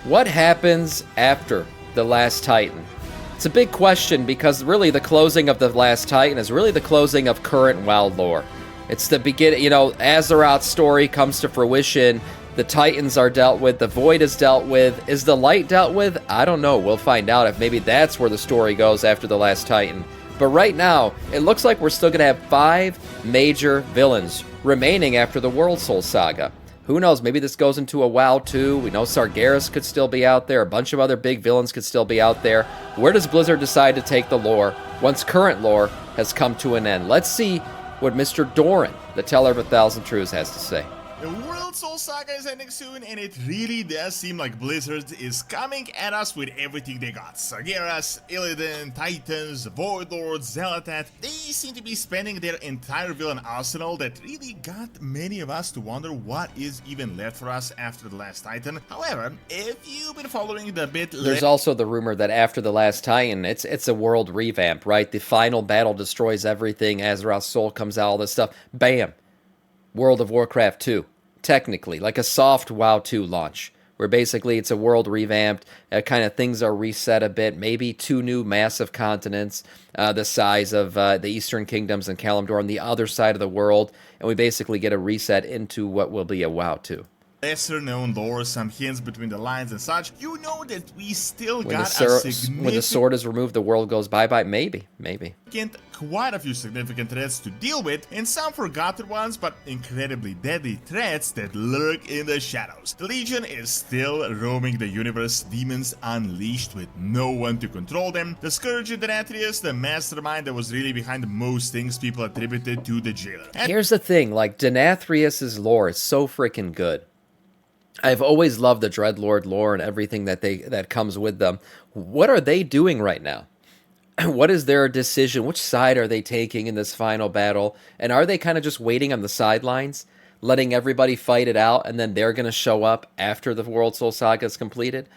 What happens after the Last Titan? It's a big question because really the closing of the Last Titan is really the closing of current WoW lore. It's the beginning, Azeroth's story comes to fruition. The Titans are dealt with. The Void is dealt with. Is the Light dealt with? I don't know. We'll find out if maybe that's where the story goes after the Last Titan. But right now, it looks like we're still going to have 5 major villains remaining after the World Soul Saga. Who knows? Maybe this goes into a WoW 2. We know Sargeras could still be out there. A bunch of other big villains could still be out there. Where does Blizzard decide to take the lore once current lore has come to an end? Let's see what Mr. Doran, the Teller of a Thousand Truths, has to say. The World Soul Saga is ending soon, and it really does seem like Blizzard is coming at us with everything they got. Sargeras, Illidan, Titans, Void Lords, Xel'Nath. They seem to be spending their entire villain arsenal that really got many of us to wonder what is even left for us after the Last Titan. However, if you've been following the bit... There's also the rumor that after the Last Titan, it's a world revamp, right? The final battle destroys everything, Azeroth's soul comes out, all this stuff. Bam! World of Warcraft 2, technically, like a soft WoW 2 launch, where basically it's a world revamped, kind of things are reset a bit, maybe 2 new massive continents, the size of the Eastern Kingdoms and Kalimdor on the other side of the world, and we basically get a reset into what will be a WoW 2. Lesser known lore, some hints between the lines and such, you know that we still When got when the sword is removed, the world goes bye-bye? Maybe. Quite a few significant threats to deal with, and some forgotten ones, but incredibly deadly threats that lurk in the shadows. The Legion is still roaming the universe, demons unleashed with no one to control them. The Scourge and Denathrius, the mastermind that was really behind most things people attributed to the Jailer. Here's the thing, like, Denathrius' lore is so freaking good. I've always loved the Dreadlord lore and everything that comes with them. What are they doing right now? What is their decision? Which side are they taking in this final battle? And are they kind of just waiting on the sidelines, letting everybody fight it out, and then they're going to show up after the World Soul Saga is completed?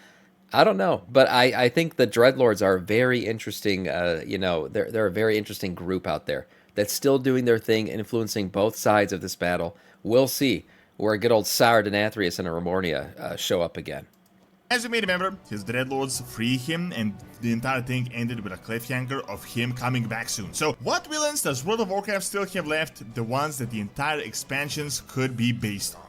I don't know, but I think the Dreadlords are very interesting. They're a very interesting group out there that's still doing their thing, influencing both sides of this battle. We'll see where good old Sire Denathrius and Armoria show up again. As you may remember, his Dreadlords free him, and the entire thing ended with a cliffhanger of him coming back soon. So, what villains does World of Warcraft still have left? The ones that the entire expansions could be based on.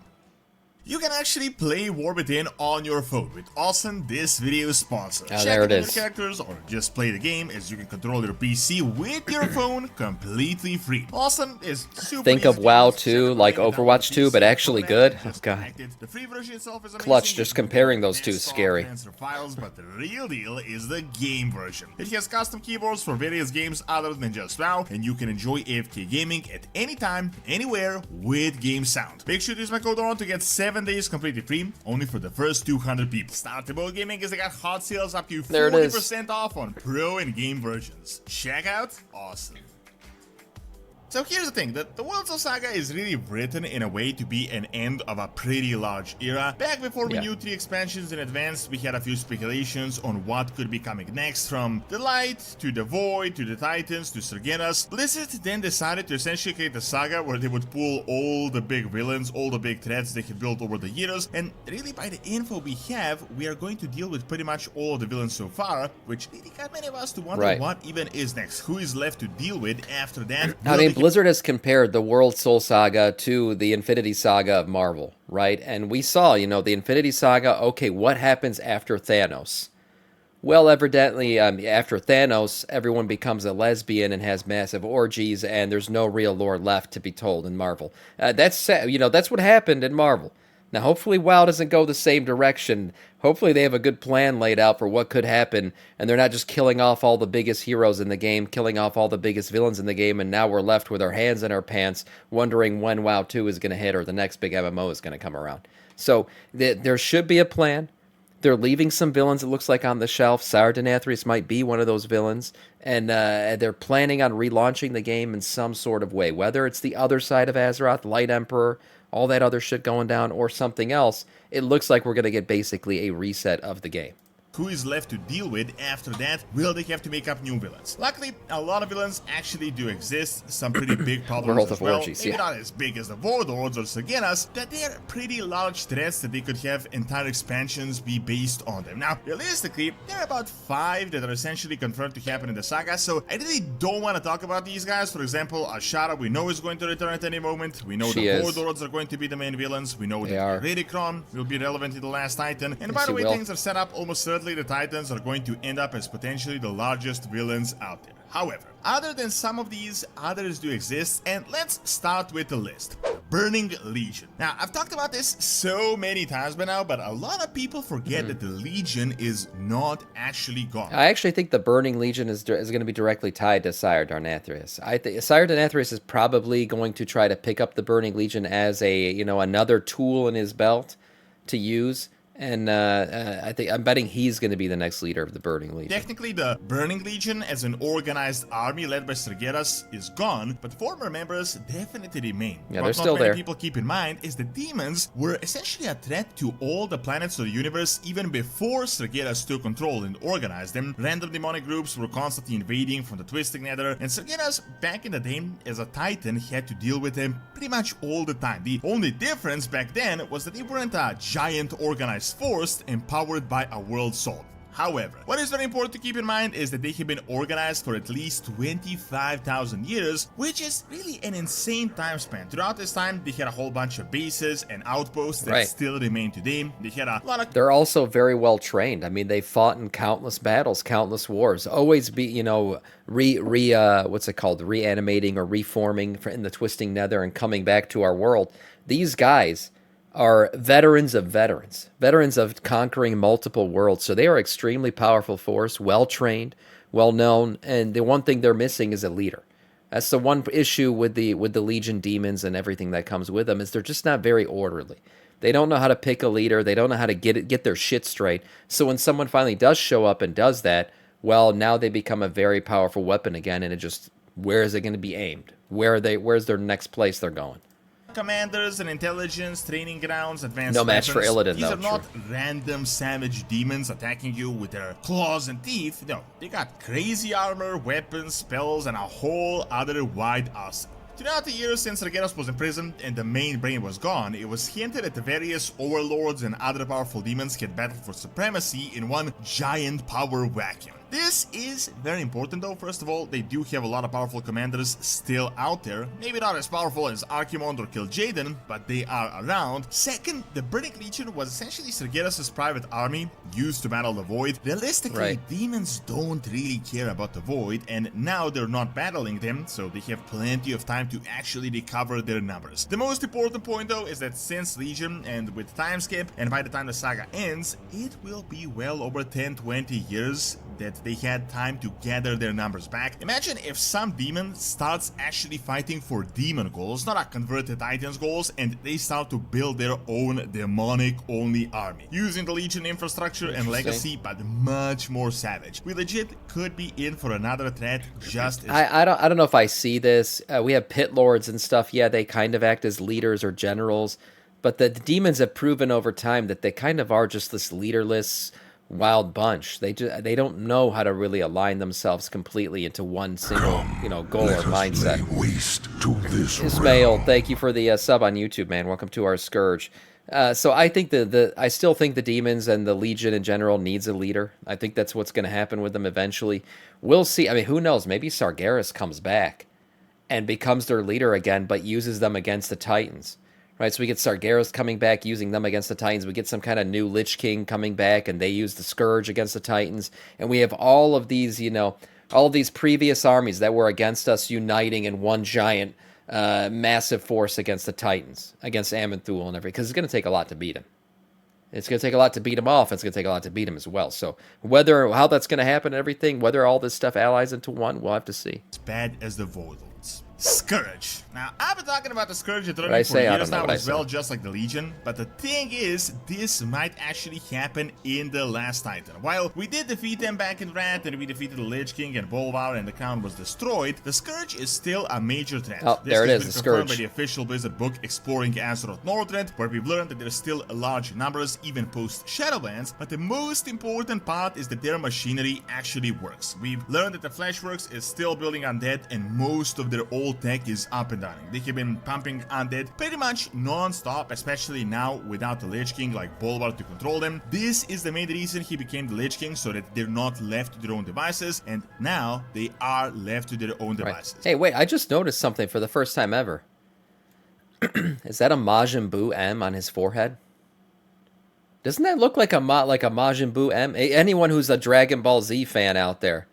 You can actually play War Within on your phone with Austin, this video's sponsor. Oh, there it is. Your characters or just play the game, as you can control your PC with your phone completely free. Austin is super Think of WoW 2 like Overwatch 2, but actually good. Oh god. The free version itself is amazing. Clutch, just comparing those two is scary. Files, but the real deal is the game version. It has custom keyboards for various games other than just WoW, and you can enjoy AFK gaming at any time, anywhere with game sound. Make sure to use my code ON to get 7 days completely free, only for the first 200 people. Startable Gaming is they got hot sales up to 40% off on Pro and game versions. Check out Awesome. So here's the thing, the World Soul Saga is really written in a way to be an end of a pretty large era. Back before we knew 3 expansions in advance, we had a few speculations on what could be coming next, from the Light, to the Void, to the Titans, to Sargeras. Blizzard then decided to essentially create a saga where they would pull all the big villains, all the big threats they had built over the years, and really by the info we have, we are going to deal with pretty much all of the villains so far, which really got many of us to wonder what even is next, who is left to deal with after that. I mean, Blizzard has compared the World Soul Saga to the Infinity Saga of Marvel, right? And we saw, the Infinity Saga, okay, what happens after Thanos? Well, evidently, after Thanos, everyone becomes a lesbian and has massive orgies, and there's no real lore left to be told in Marvel. That's what happened in Marvel. Now, hopefully WoW doesn't go the same direction. Hopefully they have a good plan laid out for what could happen, and they're not just killing off all the biggest heroes in the game, killing off all the biggest villains in the game, and now we're left with our hands in our pants, wondering when WoW 2 is going to hit or the next big MMO is going to come around. So there should be a plan. They're leaving some villains, it looks like, on the shelf. Sire Denathrius might be one of those villains, and they're planning on relaunching the game in some sort of way, whether it's the other side of Azeroth, Light Emperor, all that other shit going down, or something else. It looks like we're going to get basically a reset of the game. who is left to deal with after that? Will they have to make up new villains? Luckily, a lot of villains actually do exist, some pretty big problems World as of well. Orgies, Maybe yeah. not as big as the Warlords or Sargeras, but they're pretty large threats that they could have entire expansions be based on them. Now, realistically, there are about 5 that are essentially confirmed to happen in the saga, so I really don't want to talk about these guys. For example, Ashara we know is going to return at any moment. We know She the is. Warlords are going to be the main villains. We know They that are. Ridicron will be relevant in the Last Titan. And by Yes, the he way will. things are set up, almost certainly the Titans are going to end up as potentially the largest villains out there. However, other than some of these, others do exist, and let's start with the list. The Burning Legion. Now, I've talked about this so many times by now, but a lot of people forget that the Legion is not actually gone. I actually think the Burning Legion is going to be directly tied to Sire Denathrius. I think Sire Denathrius is probably going to try to pick up the Burning Legion as a, you know, another tool in his belt to use. And I'm betting he's going to be the next leader of the Burning Legion. Technically, the Burning Legion as an organized army led by Sargeras is gone, but former members definitely remain. Yeah, what they're still not many there. people keep in mind is the demons were essentially a threat to all the planets of the universe even before Sargeras took control and organized them. Random demonic groups were constantly invading from the Twisting Nether, and Sargeras, back in the day, as a Titan, had to deal with them pretty much all the time. The only difference back then was that they weren't a giant organized force empowered by a world soul. However, what is very important to keep in mind is that they have been organized for at least 25,000 years, which is really an insane time span. Throughout this time, they had a whole bunch of bases and outposts that Right. still remain today. They had a lot of They're also very well trained. I mean, they fought in countless battles, countless wars. Always be, you know, what's it called? Reanimating or reforming in the Twisting Nether and coming back to our world. These guys are veterans of veterans, veterans of conquering multiple worlds. So they are extremely powerful force, well trained, well known, and the one thing they're missing is a leader. That's the one issue with the Legion demons and everything that comes with them, is they're just not very orderly. They don't know how to pick a leader. They don't know how to get their shit straight. So when someone finally does show up and does that, well, now they become a very powerful weapon again, and it just, where is it going to be aimed? Where's their next place they're going? commanders and intelligence, training grounds, advanced No match for weapons. Illidan, These though, are not random savage demons attacking you with their claws and teeth. No, they got crazy armor, weapons, spells, and a whole other wide arsenal. Throughout the years since Sargeras was imprisoned and the main brain was gone, it was hinted that the various overlords and other powerful demons had battled for supremacy in one giant power vacuum. This is very important though. First of all, they do have a lot of powerful commanders still out there. Maybe not as powerful as Archimonde or Kil'jaeden, but they are around. Second, the Burning Legion was essentially Sargeras' private army used to battle the Void. Realistically, Right. demons don't really care about the Void, and now they're not battling them, so they have plenty of time to actually recover their numbers. The most important point though is that since Legion and with time skip, and by the time the saga ends, it will be well over 10-20 years that they had time to gather their numbers back. Imagine if some demon starts actually fighting for demon goals, not a converted Titans goals, and they start to build their own demonic-only army, using the Legion infrastructure and legacy, but much more savage. We legit could be in for another threat just as... I don't know if I see this. We have pit lords and stuff. Yeah, they kind of act as leaders or generals, but the demons have proven over time that they kind of are just this leaderless wild bunch. They don't know how to really align themselves completely into one single, goal or mindset. Waste to this Ismail, thank you for the sub on YouTube, man. Welcome to our Scourge. So I think I still think the demons and the Legion in general needs a leader. I think that's what's going to happen with them eventually. We'll see. I mean, who knows? Maybe Sargeras comes back and becomes their leader again, but uses them against the Titans. Right, so we get Sargeras coming back, using them against the Titans. We get some kind of new Lich King coming back, and they use the Scourge against the Titans. And we have all of these, all of these previous armies that were against us uniting in one giant, massive force against the Titans, against Amenthul and everything, because it's going to take a lot to beat him. It's going to take a lot to beat him off. It's going to take a lot to beat him as well. So how that's going to happen and everything, whether all this stuff allies into one, we'll have to see. as bad as the Voidlords. Scourge. Now, I've been talking about the Scourge What'd I returning for say? I don't years know now what I as well, said. just like the Legion. But the thing is, this might actually happen in the last Titan. While we did defeat them back in Wrath, and we defeated the Lich King and Bolvar, and the crown was destroyed, the Scourge is still a major threat. Oh, This there it has is, been the confirmed Scourge. by the official Blizzard book Exploring Azeroth Northrend, where we've learned that there's still large numbers, even post-Shadowlands, but the most important part is that their machinery actually works. We've learned that the Fleshworks is still building undead, and most of their old tech is up and running. They have been pumping undead pretty much non-stop, especially now without the Lich King like Bolvar to control them. This is the main reason he became the Lich King, so that they're not left to their own devices, and now they are left to their own devices. Hey, wait, I just noticed something for the first time ever. Is that a Majin Buu M on his forehead? Doesn't that look like a Majin Buu M? Anyone who's a Dragon Ball Z fan out there,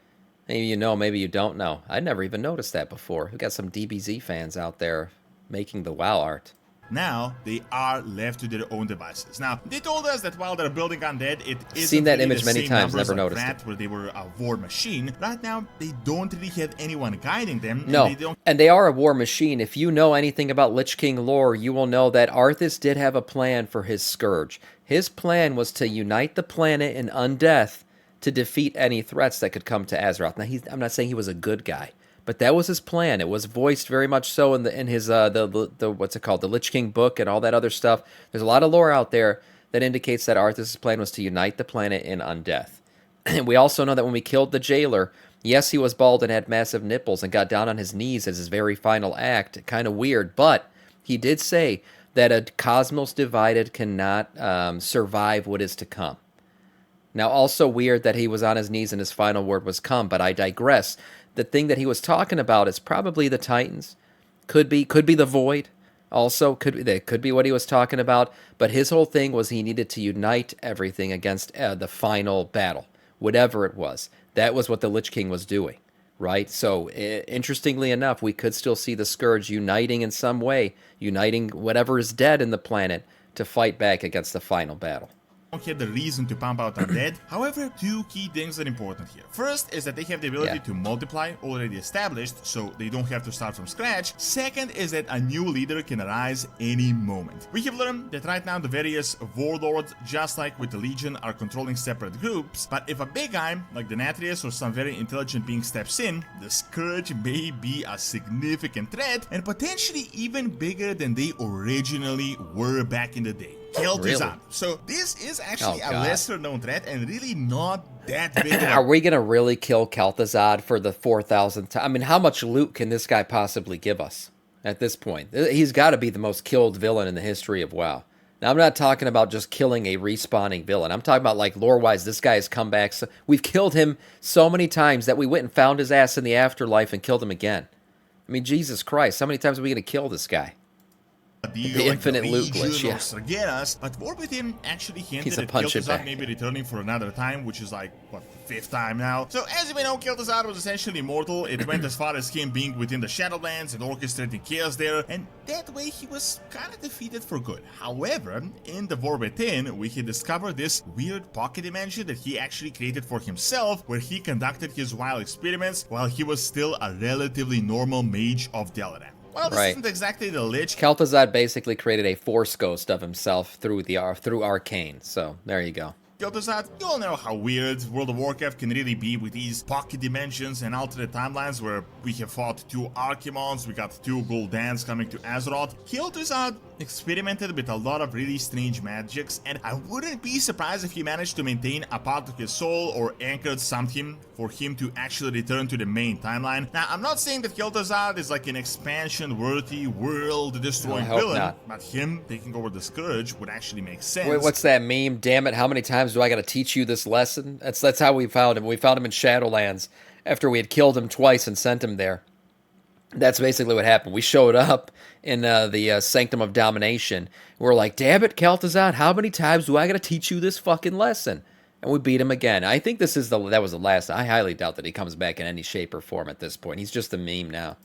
maybe you know, maybe you don't know. I never even noticed that before. We got some DBZ fans out there making the WoW art. Now they are left to their own devices. Now they told us that while they're building undead, it isn't Seen that really image the many same times, numbers never like noticed Wrath, it. where they were a war machine. Right now they don't really have anyone guiding them. No, and they don't and they are a war machine. If you know anything about Lich King lore, you will know that Arthas did have a plan for his Scourge. His plan was to unite the planet in undeath to defeat any threats that could come to Azeroth. Now, I'm not saying he was a good guy, but that was his plan. It was voiced very much so in his the what's it called, the Lich King book and all that other stuff. There's a lot of lore out there that indicates that Arthas' plan was to unite the planet in undeath. And we also know that when we killed the jailer, yes, he was bald and had massive nipples and got down on his knees as his very final act. Kind of weird, but he did say that a cosmos divided cannot survive what is to come. Now, also weird that he was on his knees and his final word was come, but I digress. The thing that he was talking about is probably the Titans. Could be the Void. Also, that could be what he was talking about. But his whole thing was he needed to unite everything against the final battle, whatever it was. That was what the Lich King was doing, right? So, interestingly enough, we could still see the Scourge uniting in some way, uniting whatever is dead in the planet to fight back against the final battle. Don't have the reason to pump out undead. However, two key things are important here. First is that they have the ability to multiply, already established, so they don't have to start from scratch. Second is that a new leader can arise any moment. We have learned that right now the various warlords, just like with the Legion, are controlling separate groups, but if a big guy, like Denathrius or some very intelligent being steps in, the Scourge may be a significant threat, and potentially even bigger than they originally were back in the day. Kel'Thuzad. Really? So this is actually a God. lesser known threat and really not that big of Are a... we going to really kill Kel'Thuzad for the 4,000th time? I mean, how much loot can this guy possibly give us at this point? He's got to be the most killed villain in the history of WoW. Now, I'm not talking about just killing a respawning villain. I'm talking about, like, lore-wise, this guy has come back. We've killed him so many times that we went and found his ass in the afterlife and killed him again. I mean, Jesus Christ, how many times are we going to kill this guy? The infinite loot glitch, yeah. Sargeras, but Warwithin actually hinted He's a that punch it Kel'Thuzad back. may be returning for another time, which is like, what, the 5th time now? So as you may know, Kel'Thuzad was essentially immortal. It went as far as him being within the Shadowlands and orchestrating chaos there, and that way he was kind of defeated for good. However, in the Warwithin, we had discovered this weird pocket dimension that he actually created for himself, where he conducted his wild experiments while he was still a relatively normal mage of Dalaran. Well, this isn't exactly the Lich. Kel'Thuzad basically created a Force Ghost of himself through Arcane. So, there you go. Kel'Thuzad, you all know how weird World of Warcraft can really be with these pocket dimensions and alternate timelines where we have fought 2 Archimons, we got 2 Gul'dans coming to Azeroth. Kel'Thuzad experimented with a lot of really strange magics, and I wouldn't be surprised if he managed to maintain a part of his soul or anchored something for him to actually return to the main timeline. Now, I'm not saying that Kel'Thuzad is like an expansion-worthy, world-destroying villain, but him taking over the Scourge would actually make sense. Wait, what's that meme? Damn it, how many times do I got to teach you this lesson? That's how we found him. We found him in Shadowlands after we had killed him twice and sent him there. That's basically what happened. We showed up in the Sanctum of Domination. We're like, damn it, Kel'Thuzad, how many times do I got to teach you this fucking lesson? And we beat him again. I think that was the last. I highly doubt that he comes back in any shape or form at this point. He's just a meme now.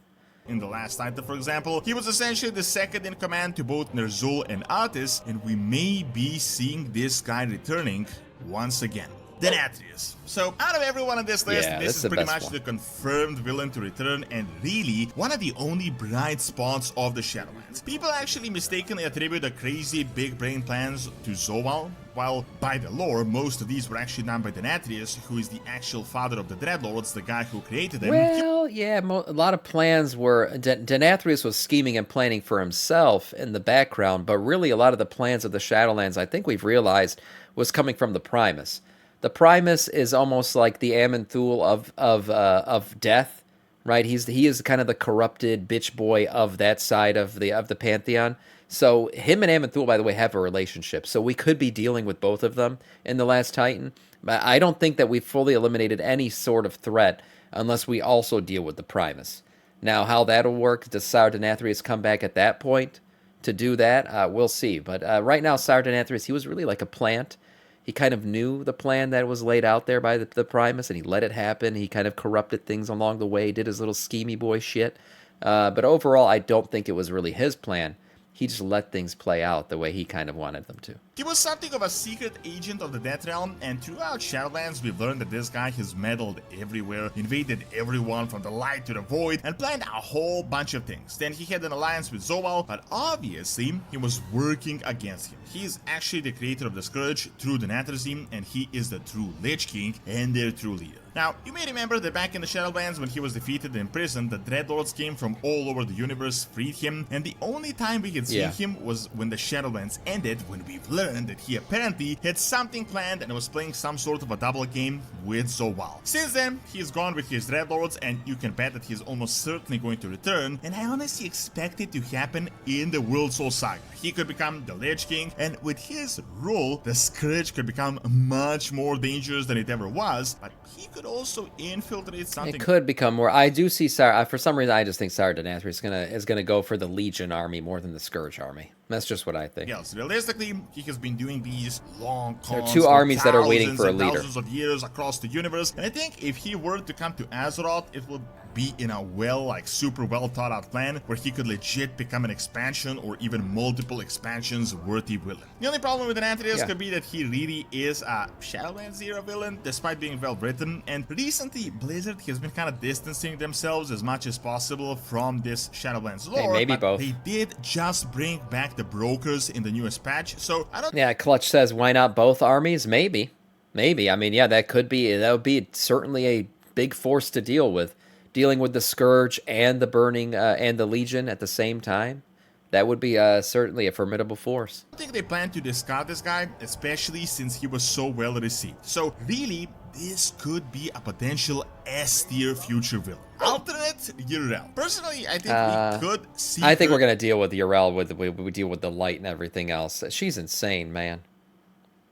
In the last Titan, for example, he was essentially the second in command to both Ner'zhul and Arthas, and we may be seeing this guy returning once again. Denathrius. So, out of everyone on this list, Yeah, this that's is the pretty best much one. the confirmed villain to return, and really, one of the only bright spots of the Shadowlands. People actually mistakenly attribute the crazy big brain plans to Zoal, while by the lore, most of these were actually done by Denathrius, who is the actual father of the Dreadlords, the guy who created them. Well, yeah, a lot of plans were... Denathrius was scheming and planning for himself in the background, but really a lot of the plans of the Shadowlands, I think we've realized, was coming from the Primus. The Primus is almost like the Aman'Thul of death, right? He is kind of the corrupted bitch boy of that side of the pantheon. So him and Aman'Thul, by the way, have a relationship. So we could be dealing with both of them in The Last Titan. But I don't think that we've fully eliminated any sort of threat unless we also deal with the Primus. Now, how that'll work, does Sire Denathrius come back at that point to do that? We'll see. But right now, Sire Denathrius, he was really like a plant. He kind of knew the plan that was laid out there by the Primus, and he let it happen. He kind of corrupted things along the way, did his little schemey boy shit. But overall, I don't think it was really his plan. He just let things play out the way he kind of wanted them to. He was something of a secret agent of the Death Realm, and throughout Shadowlands we've learned that this guy has meddled everywhere, invaded everyone from the light to the void, and planned a whole bunch of things. Then he had an alliance with Zoal, but obviously he was working against him. He is actually the creator of the Scourge through the Denathrius, and he is the true Lich King and their true leader. Now, you may remember that back in the Shadowlands when he was defeated and imprisoned, the Dreadlords came from all over the universe, freed him, and the only time we could see him was when the Shadowlands ended, when we've learned that he apparently had something planned and was playing some sort of a double game with Zoal. Since then, he's gone with his Dreadlords, and you can bet that he's almost certainly going to return, and I honestly expect it to happen in the World Soul Saga. He could become the Lich King, and with his rule, the Scourge could become much more dangerous than it ever was, but he could also infiltrate something. It could become more. I do see Sire. For some reason, I just think Sire Denathrius is gonna go for the Legion army more than the Scourge army. That's just what I think. Yes, realistically, he has been doing these long cons. There are two armies that are waiting for a leader. Thousands of years across the universe, and I think if he were to come to Azeroth, it would be in a super well thought out plan where he could legit become an expansion or even multiple expansions worthy villain. The only problem with Denathrius could be that he really is a Shadowlands era villain despite being well written, and recently Blizzard has been kind of distancing themselves as much as possible from this Shadowlands lore. Hey, maybe both. They did just bring back the brokers in the newest patch, so I don't... Yeah, Clutch says, why not both armies? Maybe. I mean, yeah, that would be certainly a big force to deal with. Dealing with the Scourge and the Burning and the Legion at the same time, that would be certainly a formidable force. I think they plan to discard this guy, especially since he was so well received. So really, this could be a potential S-tier future villain. Alternate Yrel. Personally, I think we could see... I think we're going to deal with Yrel, we deal with the light and everything else. She's insane, man.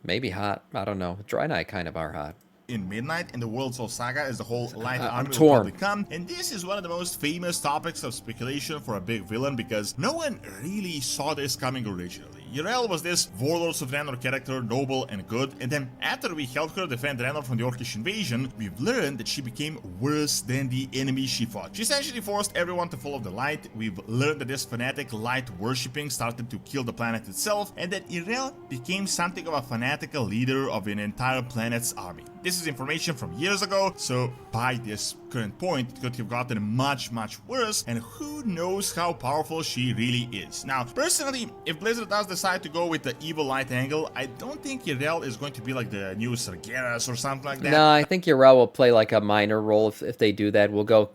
Maybe hot. I don't know. Dry Knight kind of are hot. In Midnight and the World Soul Saga as the whole light army will torn. probably come, and this is one of the most famous topics of speculation for a big villain because no one really saw this coming originally. Yrel was this Warlords of Draenor character, noble and good, and then after we helped her defend Draenor from the Orcish invasion, we've learned that she became worse than the enemy she fought. She essentially forced everyone to follow the light. We've learned that this fanatic light worshipping started to kill the planet itself, and that Yrel became something of a fanatical leader of an entire planet's army. This is information from years ago, so by this current point, it could have gotten much, much worse, and who knows how powerful she really is. Now, personally, if Blizzard does decide to go with the evil light angle, I don't think Yrel is going to be like the new Sargeras or something like that. No, I think Yrel will play like a minor role if they do that. We'll go.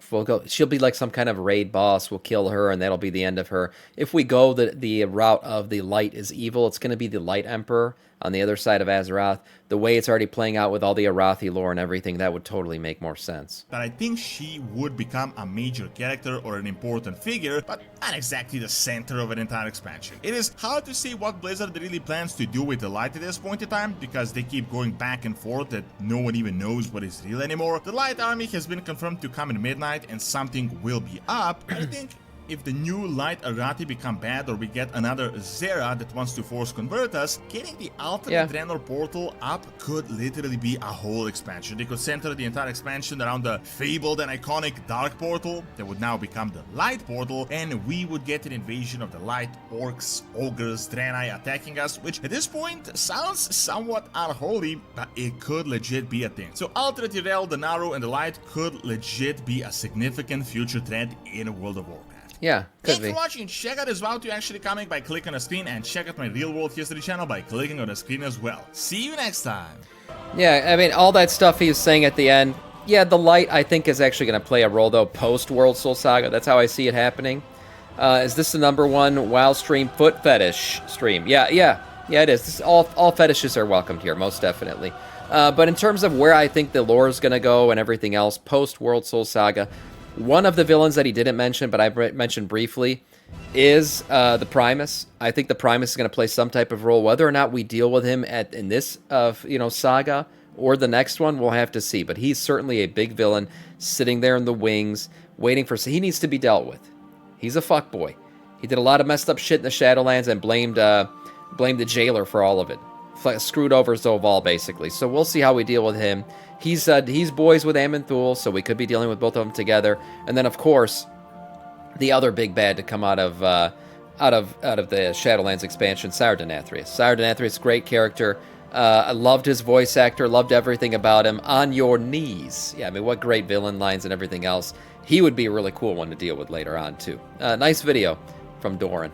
She'll be like some kind of raid boss. We'll kill her, and that'll be the end of her. If we go the route of the light is evil, it's going to be the Light Emperor on the other side of Azeroth. The way it's already playing out with all the Arathi lore and everything, that would totally make more sense. But I think she would become a major character or an important figure, but not exactly the center of an entire expansion. It is hard to say what Blizzard really plans to do with the light at this point in time, because they keep going back and forth that no one even knows what is real anymore. The light army has been confirmed to come in Midnight, and something will be up, but I think if the new light Arati become bad or we get another Zera that wants to force convert us, getting the alternate Draenor portal up could literally be a whole expansion. They could center the entire expansion around the fabled and iconic Dark Portal that would now become the Light Portal, and we would get an invasion of the Light Orcs, Ogres, Draenei attacking us, which at this point sounds somewhat unholy, but it could legit be a thing. So alternate Yrel, the Naru, and the Light could legit be a significant future threat in World of Warcraft. Yeah, could be. Thanks for watching. Check out this Vow to Actually Coming by clicking on the screen, and check out my Real World History channel by clicking on the screen as well. See you next time. Yeah, I mean, all that stuff he was saying at the end, yeah, the light, I think, is actually going to play a role, though, post-World Soul Saga. That's how I see it happening. Is this the #1 WoW stream foot fetish stream? Yeah, it is. All fetishes are welcomed here, most definitely. But in terms of where I think the lore is going to go and everything else, post-World Soul Saga, one of the villains that he didn't mention, but I mentioned briefly, is the Primus. I think the Primus is going to play some type of role. Whether or not we deal with him in this saga or the next one, we'll have to see. But he's certainly a big villain sitting there in the wings, waiting for... He needs to be dealt with. He's a fuckboy. He did a lot of messed up shit in the Shadowlands and blamed the jailer for all of it. Screwed over Zoval, basically. So we'll see how we deal with him. He's boys with Aman'Thul, so we could be dealing with both of them together. And then, of course, the other big bad to come out of the Shadowlands expansion, Sire Denathrius. Sire Denathrius, great character. I loved his voice actor, loved everything about him. On your knees. Yeah, I mean, what great villain lines and everything else. He would be a really cool one to deal with later on, too. Nice video from Doran.